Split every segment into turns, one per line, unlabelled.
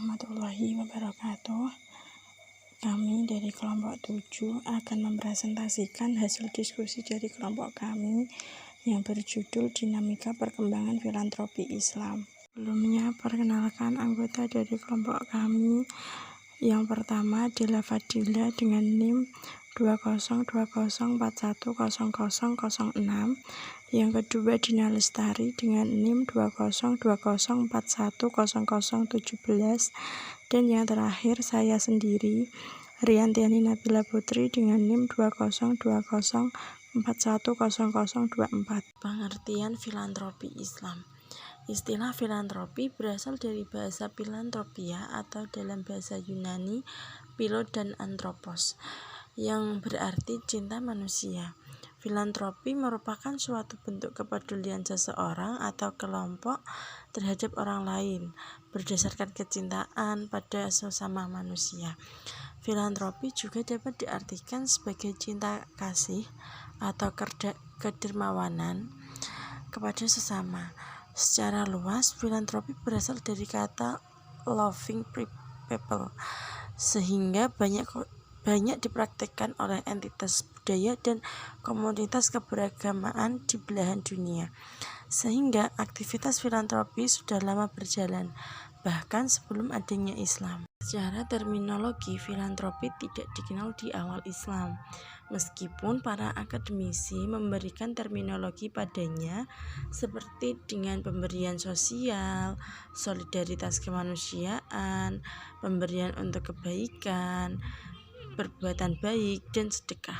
warahmatullahi wabarakatuh. Kami dari kelompok 7 akan mempresentasikan hasil diskusi dari kelompok kami yang berjudul Dinamika Perkembangan Filantropi Islam. Sebelumnya, perkenalkan anggota dari kelompok kami. Yang pertama adalah Fadila dengan NIM 2020410006. Yang kedua Dina Lestari dengan NIM 2020410017. Dan yang terakhir saya sendiri, Riantiani Nabila Putri dengan NIM 2020410024. Pengertian filantropi Islam. Istilah filantropi berasal dari bahasa filantropia atau dalam bahasa Yunani philo dan anthropos yang berarti cinta manusia. Filantropi merupakan suatu bentuk kepedulian seseorang atau kelompok terhadap orang lain berdasarkan kecintaan pada sesama manusia. Filantropi juga dapat diartikan sebagai cinta kasih atau kedermawanan kepada sesama. Secara luas, filantropi berasal dari kata loving people, sehingga banyak dipraktikkan oleh entitas budaya dan komunitas keberagamaan di belahan dunia, sehingga aktivitas filantropi sudah lama berjalan, bahkan sebelum adanya Islam. Secara terminologi, filantropi tidak dikenal di awal Islam, meskipun para akademisi memberikan terminologi padanya seperti dengan pemberian sosial, solidaritas kemanusiaan, pemberian untuk kebaikan, perbuatan baik, dan sedekah.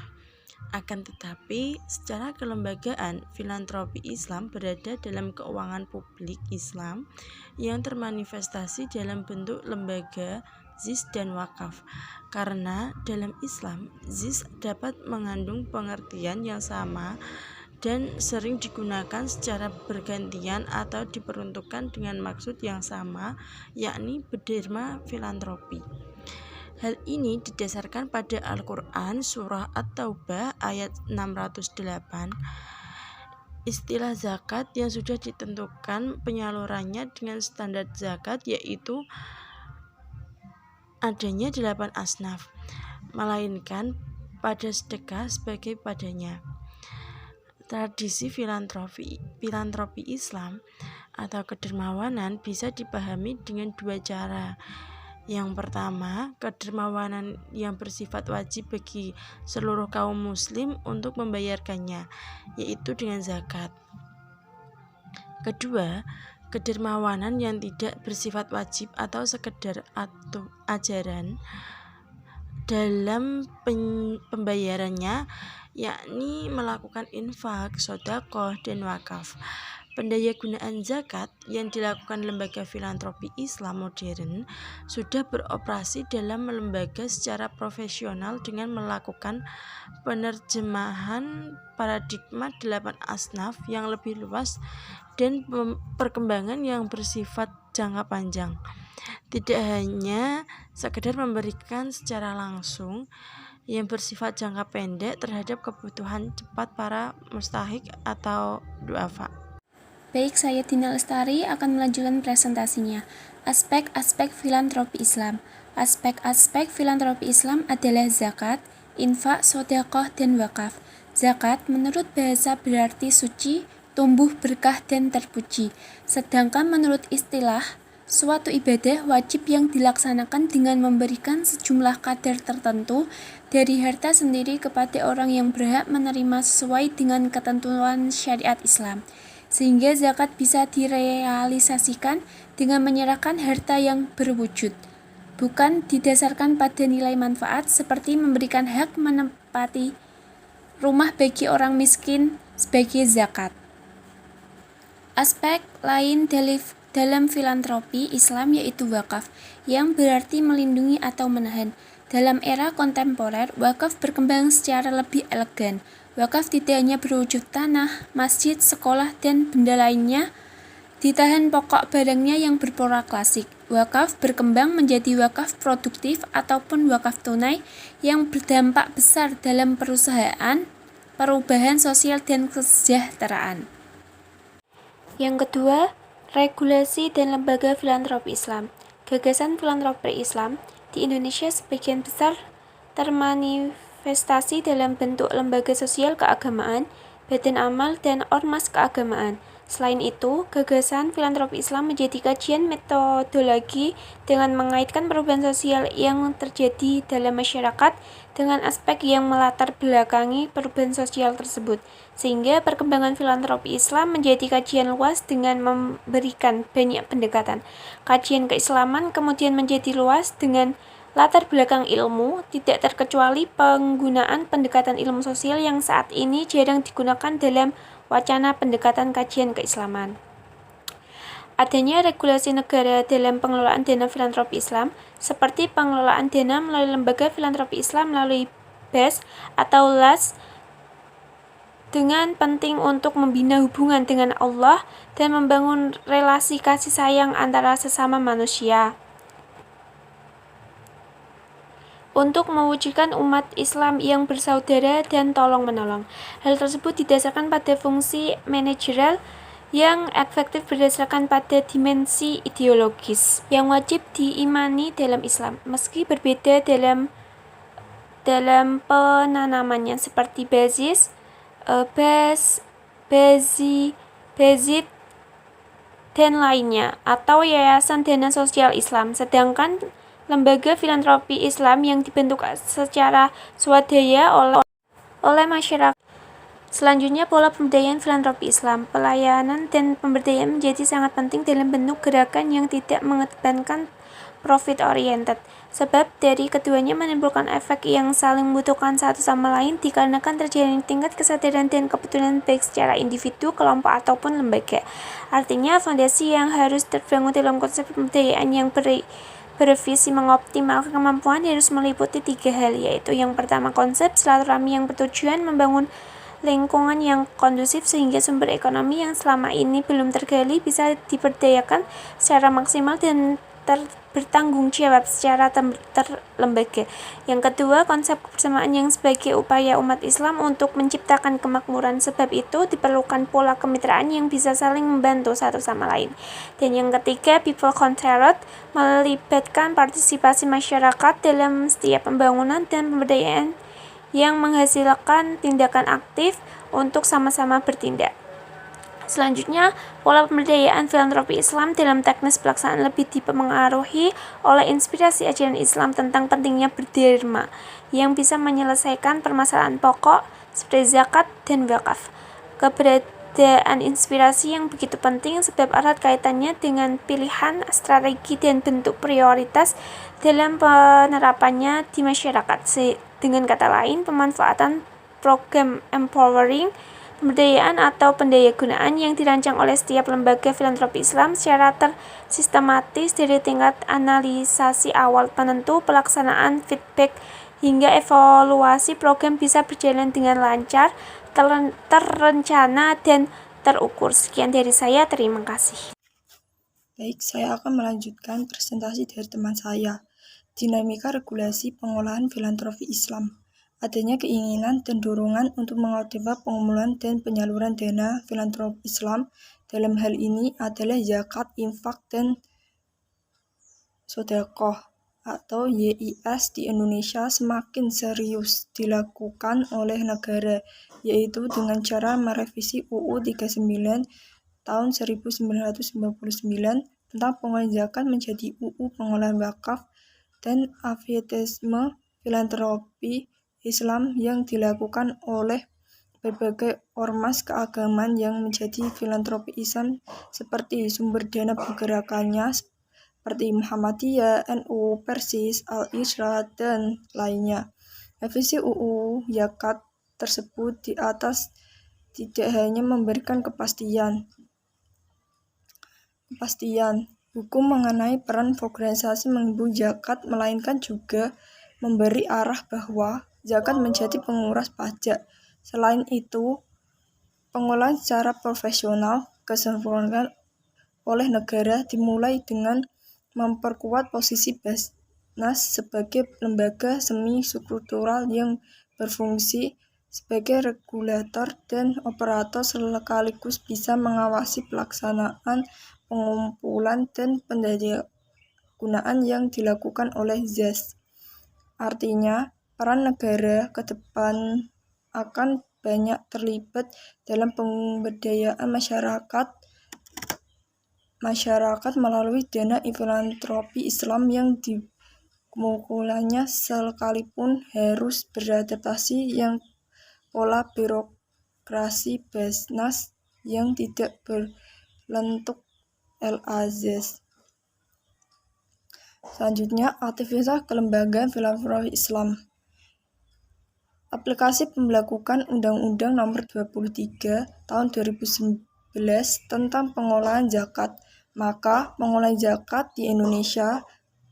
Akan tetapi, secara kelembagaan, filantropi Islam berada dalam keuangan publik Islam yang termanifestasi dalam bentuk lembaga, ZIS, dan wakaf. Karena dalam Islam, ZIS dapat mengandung pengertian yang sama dan sering digunakan secara bergantian atau diperuntukkan dengan maksud yang sama, yakni berderma filantropi. Hal ini didasarkan pada Al-Quran Surah At-Taubah ayat 608. Istilah zakat yang sudah ditentukan penyalurannya dengan standar zakat, yaitu adanya 8 asnaf, melainkan pada sedekah sebagai padanya. Tradisi filantropi Islam atau kedermawanan bisa dipahami dengan dua cara. Yang pertama, kedermawanan yang bersifat wajib bagi seluruh kaum muslim untuk membayarkannya, yaitu dengan zakat. Kedua, kedermawanan yang tidak bersifat wajib atau sekedar ajaran dalam pembayarannya, yakni melakukan infak, sedekah, dan wakaf. Pendayagunaan zakat yang dilakukan lembaga filantropi Islam modern sudah beroperasi dalam lembaga secara profesional dengan melakukan penerjemahan paradigma 8 asnaf yang lebih luas dan perkembangan yang bersifat jangka panjang. Tidak hanya sekedar memberikan secara langsung yang bersifat jangka pendek terhadap kebutuhan cepat para mustahik atau duafa.
Baik, saya Dina Lestari akan melanjutkan presentasinya. Aspek-aspek filantropi Islam. Aspek-aspek filantropi Islam adalah zakat, infak, sedekah, dan wakaf. Zakat menurut bahasa berarti suci, tumbuh berkah, dan terpuji. Sedangkan menurut istilah, suatu ibadah wajib yang dilaksanakan dengan memberikan sejumlah kadar tertentu dari harta sendiri kepada orang yang berhak menerima sesuai dengan ketentuan syariat Islam, sehingga zakat bisa direalisasikan dengan menyerahkan harta yang berwujud, bukan didasarkan pada nilai manfaat seperti memberikan hak menempati rumah bagi orang miskin sebagai zakat. Aspek lain dalam filantropi Islam yaitu wakaf, yang berarti melindungi atau menahan. Dalam era kontemporer, wakaf berkembang secara lebih elegan. Wakaf tidak hanya berwujud tanah, masjid, sekolah, dan benda lainnya ditahan pokok barangnya yang berpola klasik. Wakaf berkembang menjadi wakaf produktif ataupun wakaf tunai yang berdampak besar dalam perusahaan, perubahan sosial, dan kesejahteraan. Yang kedua, regulasi dan lembaga filantropi Islam. Gagasan filantropi Islam di Indonesia sebagian besar termanifestasi dalam bentuk lembaga sosial keagamaan, badan amal, dan ormas keagamaan. Selain itu, gagasan filantropi Islam menjadi kajian metodologi dengan mengaitkan perubahan sosial yang terjadi dalam masyarakat dengan aspek yang melatar belakangi perubahan sosial tersebut, sehingga perkembangan filantropi Islam menjadi kajian luas dengan memberikan banyak pendekatan. Kajian keislaman kemudian menjadi luas dengan latar belakang ilmu, tidak terkecuali penggunaan pendekatan ilmu sosial yang saat ini jarang digunakan dalam wacana pendekatan kajian keislaman. Adanya regulasi negara dalam pengelolaan dana filantropi Islam, seperti pengelolaan dana melalui lembaga filantropi Islam melalui BES atau LAS, dengan penting untuk membina hubungan dengan Allah dan membangun relasi kasih sayang antara sesama manusia. Untuk mewujudkan umat Islam yang bersaudara dan tolong-menolong. Hal tersebut didasarkan pada fungsi manajerial yang efektif berdasarkan pada dimensi ideologis yang wajib diimani dalam Islam, meski berbeda dalam penanamannya seperti basis, bazid, dan lainnya, atau yayasan dana sosial Islam. Sedangkan lembaga filantropi Islam yang dibentuk secara swadaya oleh masyarakat. Selanjutnya, pola pemberdayaan filantropi Islam. Pelayanan dan pemberdayaan menjadi sangat penting dalam bentuk gerakan yang tidak mengedepankan profit oriented, sebab dari keduanya menimbulkan efek yang saling membutuhkan satu sama lain dikarenakan terjadinya tingkat kesadaran dan kepedulian baik secara individu, kelompok, ataupun lembaga. Artinya, fondasi yang harus terbangun dalam konsep pemberdayaan yang bervisi mengoptimalkan kemampuan harus meliputi 3 hal, yaitu yang pertama, konsep silaturahmi yang bertujuan membangun lingkungan yang kondusif sehingga sumber ekonomi yang selama ini belum tergali bisa diberdayakan secara maksimal dan bertanggung jawab secara terlembaga. Yang kedua, konsep kebersamaan yang sebagai upaya umat Islam untuk menciptakan kemakmuran, sebab itu diperlukan pola kemitraan yang bisa saling membantu satu sama lain. Dan yang ketiga, people centered, melibatkan partisipasi masyarakat dalam setiap pembangunan dan pemberdayaan yang menghasilkan tindakan aktif untuk sama-sama bertindak. Selanjutnya, pola pemberdayaan filantropi Islam dalam teknis pelaksanaan lebih dipengaruhi oleh inspirasi ajaran Islam tentang pentingnya berderma yang bisa menyelesaikan permasalahan pokok seperti zakat dan wakaf. Keberadaan inspirasi yang begitu penting sebab erat kaitannya dengan pilihan, strategi, dan bentuk prioritas dalam penerapannya di masyarakat. Dengan kata lain, pemanfaatan program empowering, pemberdayaan atau pendayagunaan yang dirancang oleh setiap lembaga filantropi Islam secara tersistematis dari tingkat analisasi awal penentu, pelaksanaan, feedback, hingga evaluasi program bisa berjalan dengan lancar, terencana, dan terukur. Sekian dari saya, terima kasih.
Baik, saya akan melanjutkan presentasi dari teman saya. Dinamika regulasi pengolahan filantropi Islam. Adanya keinginan dan dorongan untuk mengoptimalkan pengumpulan dan penyaluran dana filantropi Islam. Dalam hal ini adalah zakat, infak, dan sedekah atau YIS di Indonesia semakin serius dilakukan oleh negara, yaitu dengan cara merevisi UU 39 tahun 1999 tentang pengolahan zakat menjadi UU pengolahan wakaf dan aktivisme filantropi Islam yang dilakukan oleh berbagai ormas keagamaan yang menjadi filantropi Islam seperti sumber dana pergerakannya seperti Muhammadiyah, NU, Persis, Al-Irsyad, dan lainnya. Revisi UU zakat tersebut di atas tidak hanya memberikan kepastian hukum mengenai peran organisasi menghibur zakat, melainkan juga memberi arah bahwa zakat menjadi penguras pajak. Selain itu, pengolahan secara profesional kesempurnaan oleh negara dimulai dengan memperkuat posisi Basnas sebagai lembaga semi-struktural yang berfungsi sebagai regulator dan operator sekaligus bisa mengawasi pelaksanaan pengumpulan dan
penggunaan yang dilakukan oleh ZES. Artinya, peran negara ke depan akan banyak terlibat dalam pemberdayaan masyarakat melalui dana filantropi Islam yang dimukulannya sekalipun harus beradaptasi yang pola birokrasi Basnas yang tidak berbentuk LAZES. Selanjutnya, aktivitas kelembagaan filantropi Islam. Aplikasi pembelakukan Undang-Undang Nomor 23 Tahun 2011 tentang pengolahan zakat. Maka, pengolahan zakat di Indonesia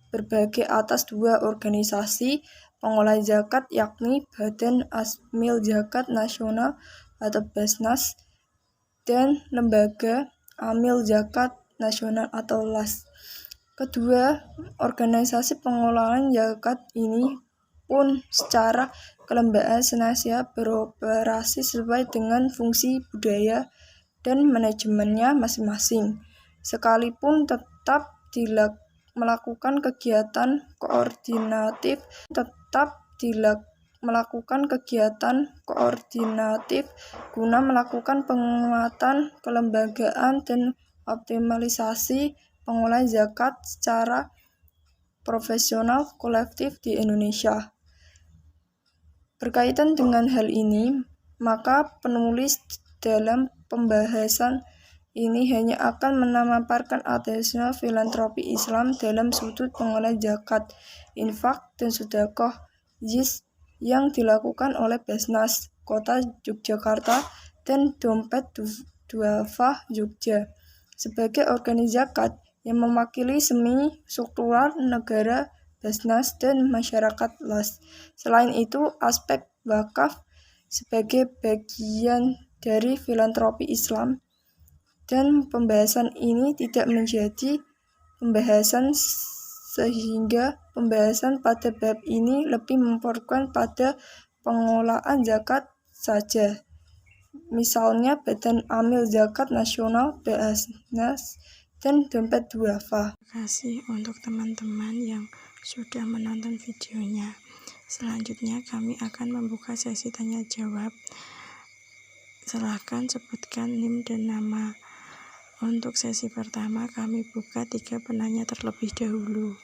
berbagi atas dua organisasi pengolahan zakat, yakni Badan Amil Zakat Nasional atau Basnas dan Lembaga Amil Zakat Nasional atau LAS. Kedua organisasi pengolahan zakat ini pun secara kelembagaan senantiasa beroperasi sesuai dengan fungsi budaya dan manajemennya masing-masing, sekalipun tetap melakukan kegiatan koordinatif guna melakukan penguatan kelembagaan dan optimalisasi pengolahan zakat secara profesional kolektif di Indonesia. Berkaitan dengan hal ini, maka penulis dalam pembahasan ini hanya akan memaparkan aktivitas filantropi Islam dalam sudut pengolahan zakat, infak, dan sedekah ZIS yang dilakukan oleh Basnas Kota Yogyakarta dan Dompet Duafa Jogja sebagai organisasi zakat yang mewakili semi-struktural negara, Basnas, dan masyarakat LAS. Selain itu, aspek wakaf sebagai bagian dari filantropi Islam dan pembahasan ini tidak menjadi pembahasan sehingga pembahasan pada bab ini lebih memfokuskan pada pengolahan zakat saja. Misalnya Badan Amil Zakat Nasional Basnas dan Dompet Duafa.
Terima kasih untuk teman-teman yang sudah menonton videonya. Selanjutnya kami akan membuka sesi tanya jawab. Silahkan sebutkan NIM dan nama. Untuk sesi pertama kami buka 3 penanya terlebih dahulu.